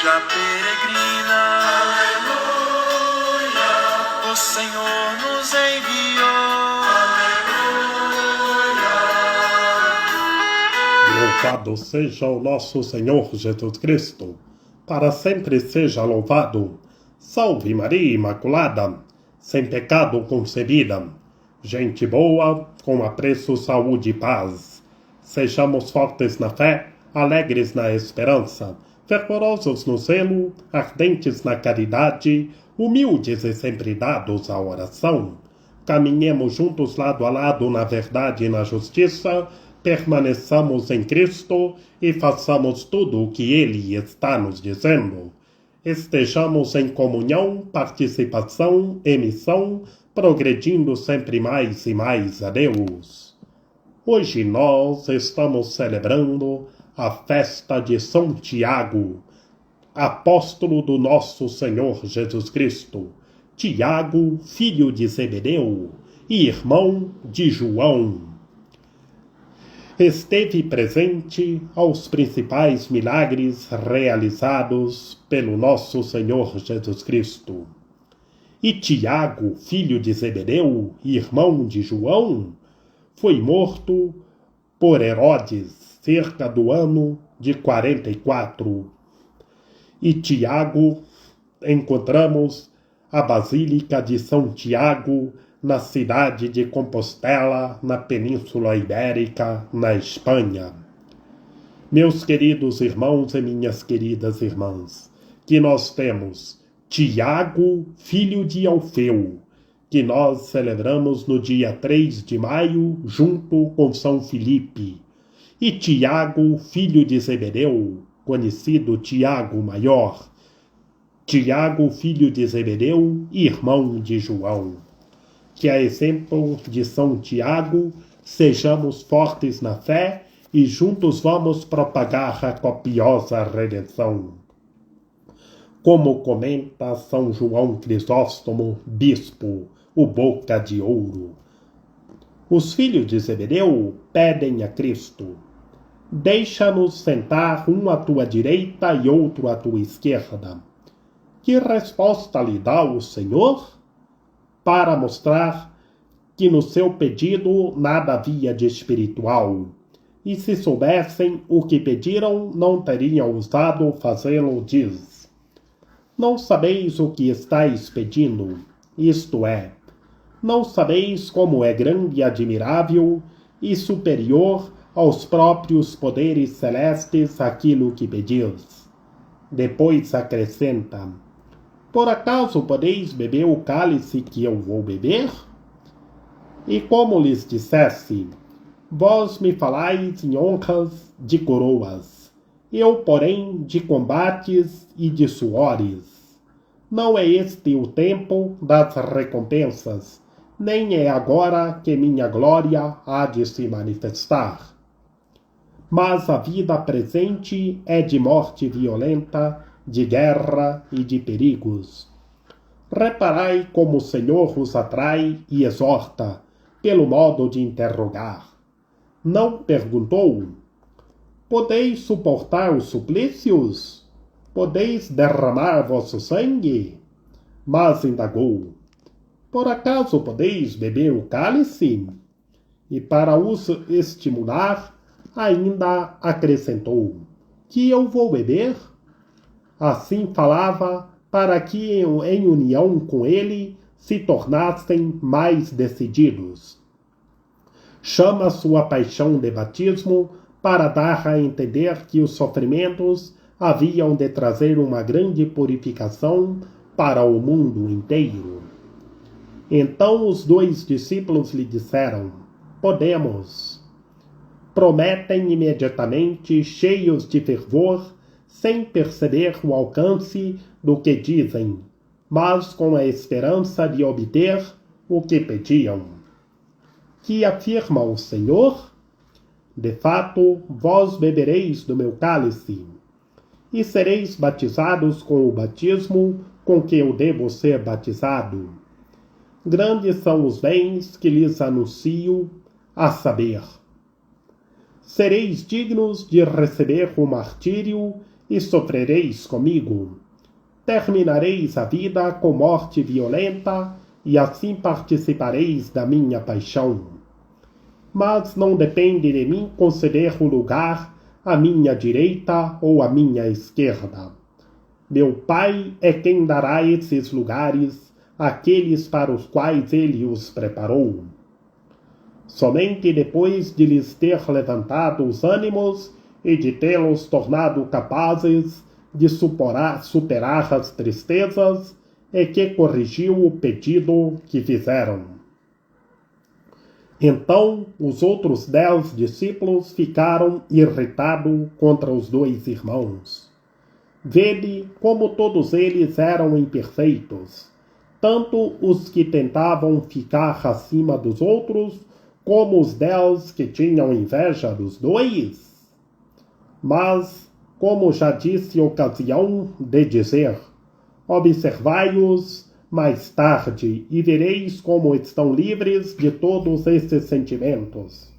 igreja peregrina. Aleluia. O Senhor nos enviou. Aleluia. Louvado seja o nosso Senhor Jesus Cristo, para sempre seja louvado. Salve Maria Imaculada, sem pecado concebida. Gente boa, com apreço, saúde e paz. Sejamos fortes na fé, alegres na esperança, fervorosos no zelo, ardentes na caridade, humildes e sempre dados à oração. Caminhemos juntos lado a lado na verdade e na justiça, permaneçamos em Cristo e façamos tudo o que Ele está nos dizendo. Estejamos em comunhão, participação e missão, progredindo sempre mais e mais a Deus. Hoje nós estamos celebrando a festa de São Tiago, apóstolo do nosso Senhor Jesus Cristo. Tiago, filho de Zebedeu e irmão de João. Esteve presente aos principais milagres realizados pelo nosso Senhor Jesus Cristo. E Tiago, filho de Zebedeu, irmão de João, foi morto por Herodes, cerca do ano de 44. E Tiago, encontramos a Basílica de São Tiago, na cidade de Compostela, na Península Ibérica, na Espanha. Meus queridos irmãos e minhas queridas irmãs, que nós temos Tiago, filho de Alfeu, que nós celebramos no dia 3 de maio, junto com São Filipe, e Tiago, filho de Zebedeu, conhecido Tiago Maior, Tiago, filho de Zebedeu, irmão de João. Que a exemplo de São Tiago, sejamos fortes na fé e juntos vamos propagar a copiosa redenção. Como comenta São João Crisóstomo, bispo, o Boca de Ouro, os filhos de Zebedeu pedem a Cristo: deixa-nos sentar um à tua direita e outro à tua esquerda. Que resposta lhe dá o Senhor? Para mostrar que no seu pedido nada havia de espiritual, e se soubessem o que pediram, não teriam ousado fazê-lo, diz: não sabeis o que estáis pedindo, isto é, não sabeis como é grande e admirável e superior aos próprios poderes celestes aquilo que pedis. Depois acrescenta: por acaso podeis beber o cálice que eu vou beber? E como lhes dissesse: vós me falais em honras de coroas, eu, porém, de combates e de suores. Não é este o tempo das recompensas, nem é agora que minha glória há de se manifestar. Mas a vida presente é de morte violenta, de guerra e de perigos. Reparai como o Senhor os atrai e exorta, pelo modo de interrogar. Não perguntou: podeis suportar os suplícios? Podeis derramar vosso sangue? Mas indagou: por acaso podeis beber o cálice? E para os estimular, ainda acrescentou: que eu vou beber? Assim falava para que, em união com ele, se tornassem mais decididos. Chama sua paixão de batismo para dar a entender que os sofrimentos haviam de trazer uma grande purificação para o mundo inteiro. Então os dois discípulos lhe disseram: podemos. Prometem imediatamente, cheios de fervor, sem perceber o alcance do que dizem, mas com a esperança de obter o que pediam. Que afirma o Senhor? De fato, vós bebereis do meu cálice, e sereis batizados com o batismo com que eu devo ser batizado. Grandes são os bens que lhes anuncio, a saber: sereis dignos de receber o martírio e sofrereis comigo. Terminareis a vida com morte violenta, e assim participareis da minha paixão. Mas não depende de mim conceder o lugar à minha direita ou à minha esquerda. Meu Pai é quem dará esses lugares àqueles para os quais ele os preparou. Somente depois de lhes ter levantado os ânimos e de tê-los tornado capazes de superar as tristezas, é que corrigiu o pedido que fizeram. Então os outros 10 discípulos ficaram irritados contra os 2 irmãos. Vede como todos eles eram imperfeitos, tanto os que tentavam ficar acima dos outros, como os 10 que tinham inveja dos 2. Mas, como já disse ocasião de dizer, observai-os mais tarde e vereis como estão livres de todos esses sentimentos.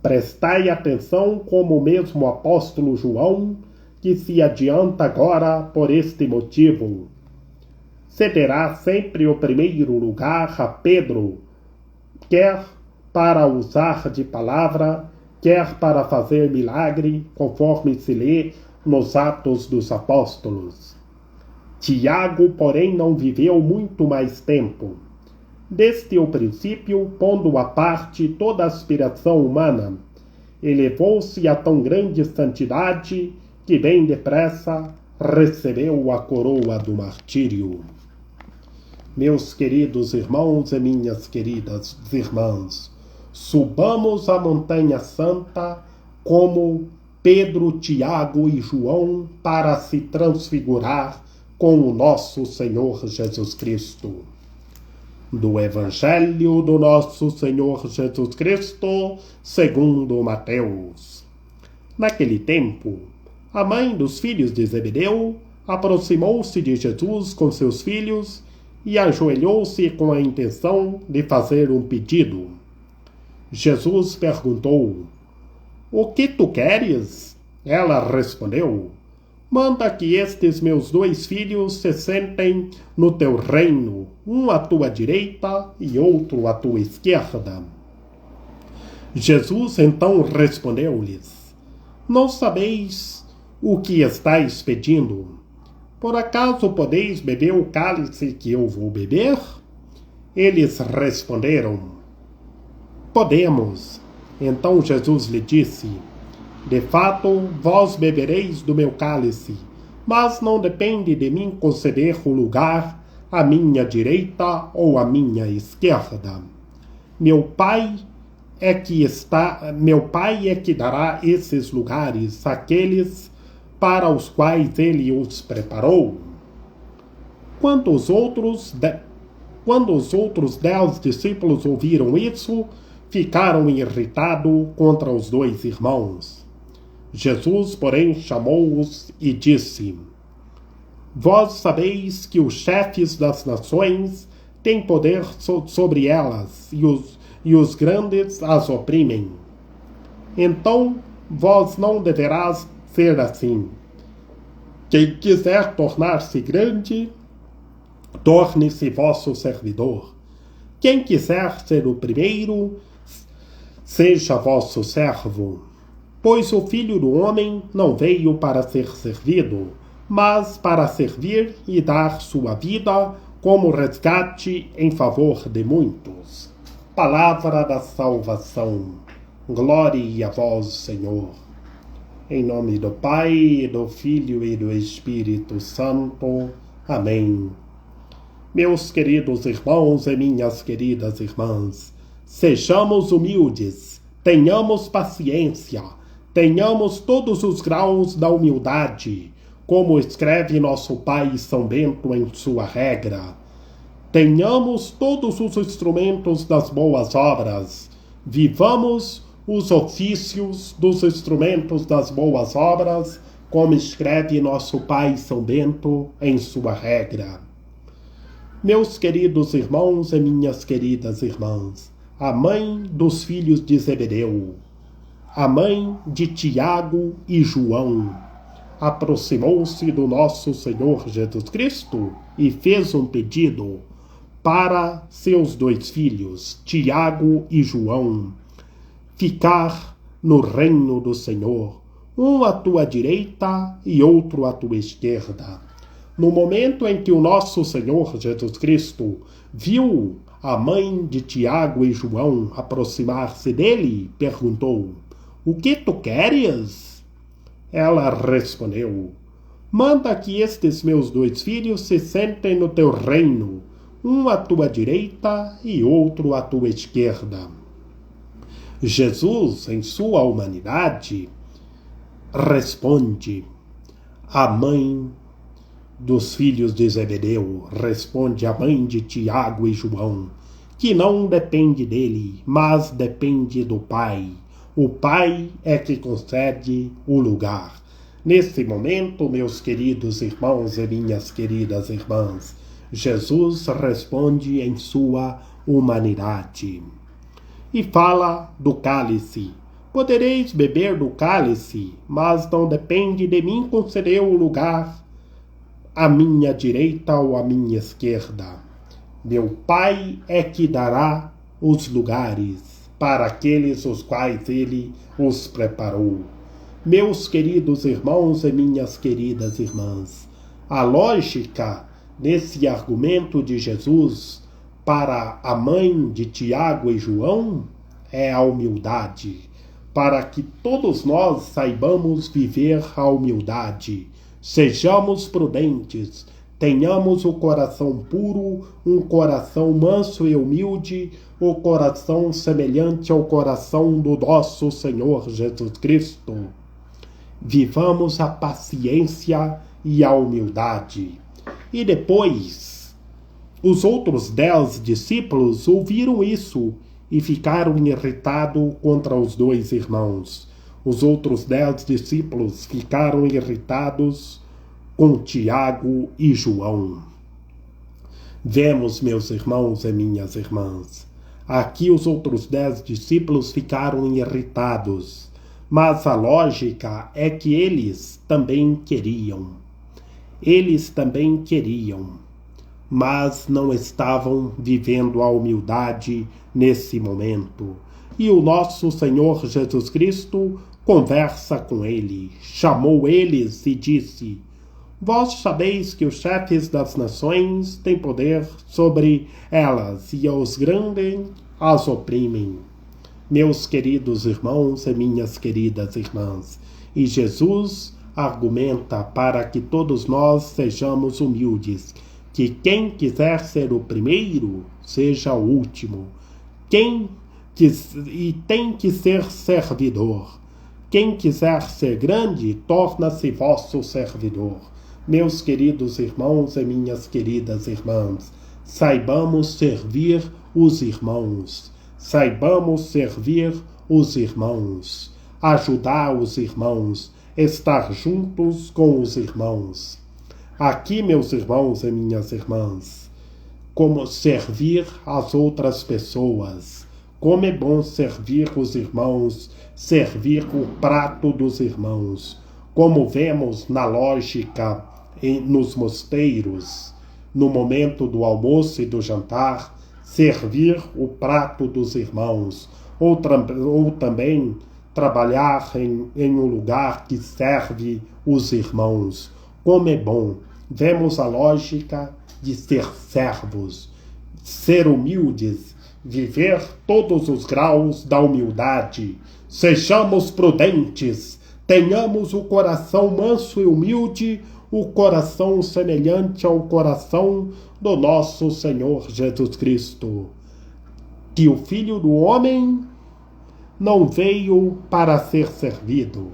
Prestai atenção como o mesmo apóstolo João, que se adianta agora por este motivo. Cederá sempre o primeiro lugar a Pedro, quer para usar de palavra, quer para fazer milagre, conforme se lê nos Atos dos Apóstolos. Tiago, porém, não viveu muito mais tempo. Desde o princípio, pondo à parte toda aspiração humana, elevou-se a tão grande santidade que bem depressa recebeu a coroa do martírio. Meus queridos irmãos e minhas queridas irmãs, subamos a Montanha Santa como Pedro, Tiago e João para se transfigurar com o nosso Senhor Jesus Cristo. Do Evangelho do nosso Senhor Jesus Cristo, segundo Mateus. Naquele tempo, a mãe dos filhos de Zebedeu aproximou-se de Jesus com seus filhos e ajoelhou-se com a intenção de fazer um pedido. Jesus perguntou: "O que tu queres?" Ela respondeu: "Manda que estes meus 2 filhos se sentem no teu reino, um à tua direita e outro à tua esquerda." Jesus então respondeu-lhes: "Não sabeis o que estáis pedindo? Por acaso podeis beber o cálice que eu vou beber?" Eles responderam: "Podemos." Então Jesus lhe disse: "De fato, vós bebereis do meu cálice, mas não depende de mim conceder o lugar à minha direita ou à minha esquerda. Meu Pai é que dará esses lugares àqueles para os quais ele os preparou." Quando os outros 10 discípulos ouviram isso, ficaram irritados contra os 2 irmãos. Jesus, porém, chamou-os e disse: "Vós sabeis que os chefes das nações têm poder sobre elas, e os grandes as oprimem. Então, vós não deverás ser assim. Quem quiser tornar-se grande, torne-se vosso servidor. Quem quiser ser o primeiro, seja vosso servo. Pois o Filho do Homem não veio para ser servido, mas para servir e dar sua vida como resgate em favor de muitos." Palavra da salvação. Glória a vós, Senhor. Em nome do Pai, do Filho e do Espírito Santo. Amém. Meus queridos irmãos e minhas queridas irmãs, sejamos humildes, tenhamos paciência, tenhamos todos os graus da humildade, como escreve nosso Pai São Bento em sua regra. Tenhamos todos os instrumentos das boas obras, vivamos os ofícios dos instrumentos das boas obras, como escreve nosso Pai São Bento em sua regra. Meus queridos irmãos e minhas queridas irmãs, a mãe dos filhos de Zebedeu, a mãe de Tiago e João, aproximou-se do nosso Senhor Jesus Cristo e fez um pedido para seus 2 filhos, Tiago e João, ficar no reino do Senhor, um à tua direita e outro à tua esquerda. No momento em que o nosso Senhor Jesus Cristo viu a mãe de Tiago e João aproximar-se dele, perguntou: "O que tu queres?" Ela respondeu: "Manda que estes meus 2 filhos se sentem no teu reino, um à tua direita e outro à tua esquerda." Jesus, em sua humanidade, responde à mãe dos filhos de Zebedeu, responde à mãe de Tiago e João, que não depende dele, mas depende do Pai. O Pai é que concede o lugar. Nesse momento, meus queridos irmãos e minhas queridas irmãs, Jesus responde em sua humanidade e fala do cálice. Podereis beber do cálice, mas não depende de mim conceder o lugar à minha direita ou à minha esquerda. Meu Pai é que dará os lugares para aqueles os quais Ele os preparou. Meus queridos irmãos e minhas queridas irmãs, a lógica desse argumento de Jesus para a mãe de Tiago e João é a humildade, para que todos nós saibamos viver a humildade. Sejamos prudentes, tenhamos o coração puro, um coração manso e humilde, o coração semelhante ao coração do nosso Senhor Jesus Cristo. Vivamos a paciência e a humildade. E depois, os outros 10 discípulos ouviram isso e ficaram irritados contra os 2 irmãos. Os outros 10 discípulos ficaram irritados com Tiago e João. Vemos, meus irmãos e minhas irmãs, aqui os outros 10 discípulos ficaram irritados, mas a lógica é que eles também queriam. Eles também queriam, mas não estavam vivendo a humildade nesse momento. E o nosso Senhor Jesus Cristo conversa com ele, chamou eles e disse: "Vós sabeis que os chefes das nações têm poder sobre elas, e os grandes as oprimem." Meus queridos irmãos e minhas queridas irmãs, e Jesus argumenta para que todos nós sejamos humildes, que quem quiser ser o primeiro, seja o último, e tem que ser servidor. Quem quiser ser grande, torna-se vosso servidor. Meus queridos irmãos e minhas queridas irmãs, saibamos servir os irmãos. Saibamos servir os irmãos, ajudar os irmãos, estar juntos com os irmãos. Aqui, meus irmãos e minhas irmãs, como servir as outras pessoas. Como é bom servir os irmãos, servir o prato dos irmãos. Como vemos na lógica nos mosteiros, no momento do almoço e do jantar, servir o prato dos irmãos, ou também trabalhar em um lugar que serve os irmãos. Como é bom! Vemos a lógica de ser servos, ser humildes, viver todos os graus da humildade. Sejamos prudentes, tenhamos o coração manso e humilde, o coração semelhante ao coração do nosso Senhor Jesus Cristo. Que o Filho do Homem não veio para ser servido,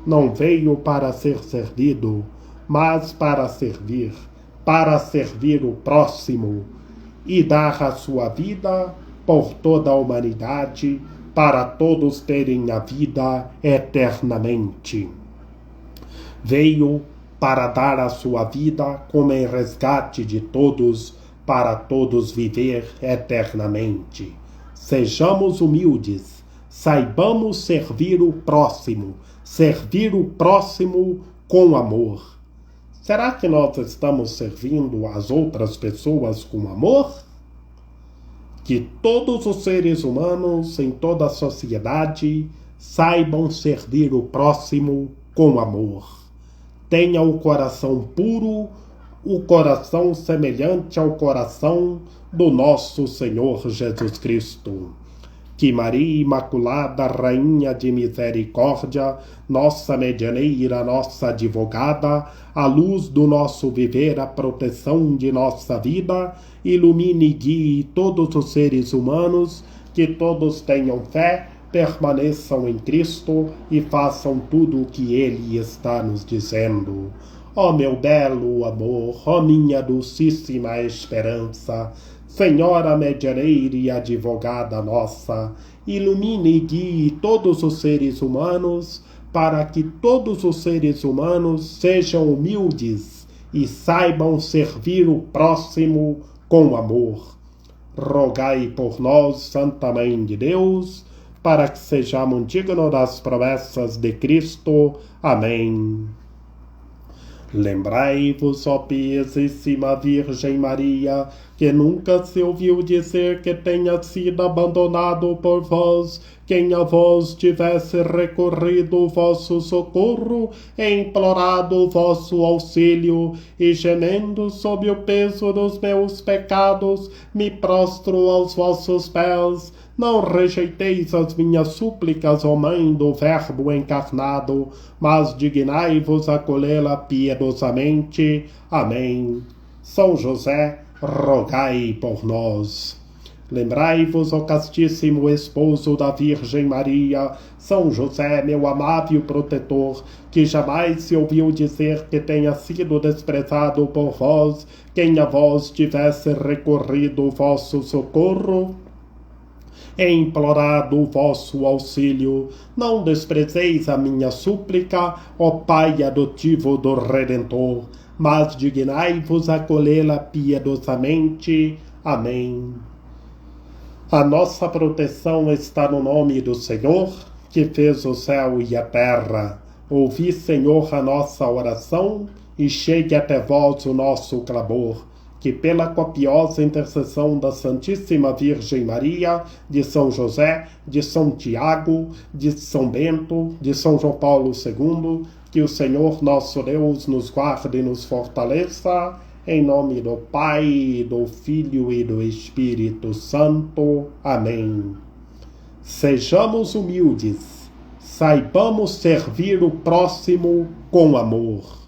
não veio para ser servido, mas para servir o próximo e dar a sua vida por toda a humanidade, para todos terem a vida eternamente. Veio para dar a sua vida como em resgate de todos, para todos viver eternamente. Sejamos humildes, saibamos servir o próximo com amor. Será que nós estamos servindo as outras pessoas com amor? Que todos os seres humanos em toda a sociedade saibam servir o próximo com amor. Tenha o coração puro, o coração semelhante ao coração do nosso Senhor Jesus Cristo. Que Maria Imaculada, Rainha de Misericórdia, nossa medianeira, nossa advogada, a luz do nosso viver, a proteção de nossa vida, ilumine e guie todos os seres humanos, que todos tenham fé, permaneçam em Cristo e façam tudo o que Ele está nos dizendo. Ó meu belo amor, ó minha dulcíssima esperança, Senhora medianeira e advogada nossa, ilumine e guie todos os seres humanos, para que todos os seres humanos sejam humildes e saibam servir o próximo com amor. Rogai por nós, Santa Mãe de Deus, para que sejamos dignos das promessas de Cristo. Amém. Lembrai-vos, ó piedosíssima Virgem Maria, que nunca se ouviu dizer que tenha sido abandonado por vós quem a vós tivesse recorrido o vosso socorro e implorado o vosso auxílio, e gemendo sob o peso dos meus pecados, me prostro aos vossos pés. Não rejeiteis as minhas súplicas, ó Mãe do Verbo encarnado, mas dignai-vos acolhê-la piedosamente. Amém. São José, rogai por nós. Lembrai-vos, ó castíssimo esposo da Virgem Maria, São José, meu amável protetor, que jamais se ouviu dizer que tenha sido desprezado por vós quem a vós tivesse recorrido o vosso socorro e implorado o vosso auxílio. Não desprezeis a minha súplica, ó Pai adotivo do Redentor, mas dignai-vos acolhê-la piedosamente. Amém. A nossa proteção está no nome do Senhor, que fez o céu e a terra. Ouvi, Senhor, a nossa oração, e chegue até vós o nosso clamor. Que pela copiosa intercessão da Santíssima Virgem Maria, de São José, de São Tiago, de São Bento, de São João Paulo II, que o Senhor nosso Deus nos guarde e nos fortaleça, em nome do Pai, do Filho e do Espírito Santo. Amém. Sejamos humildes, saibamos servir o próximo com amor.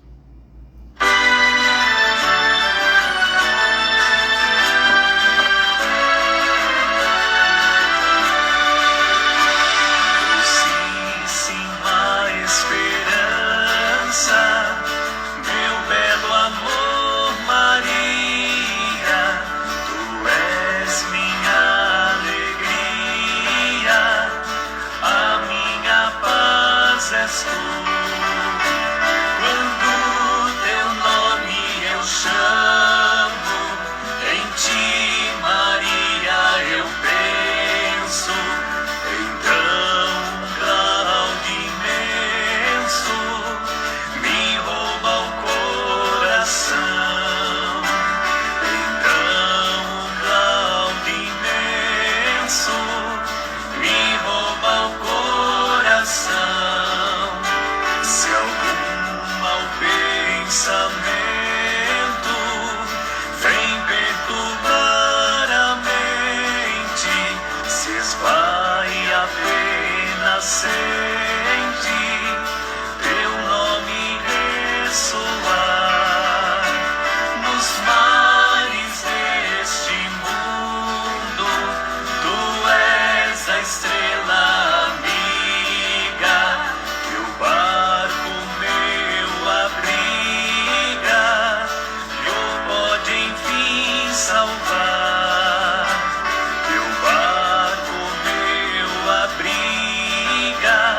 Teu barco meu abriga.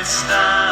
está.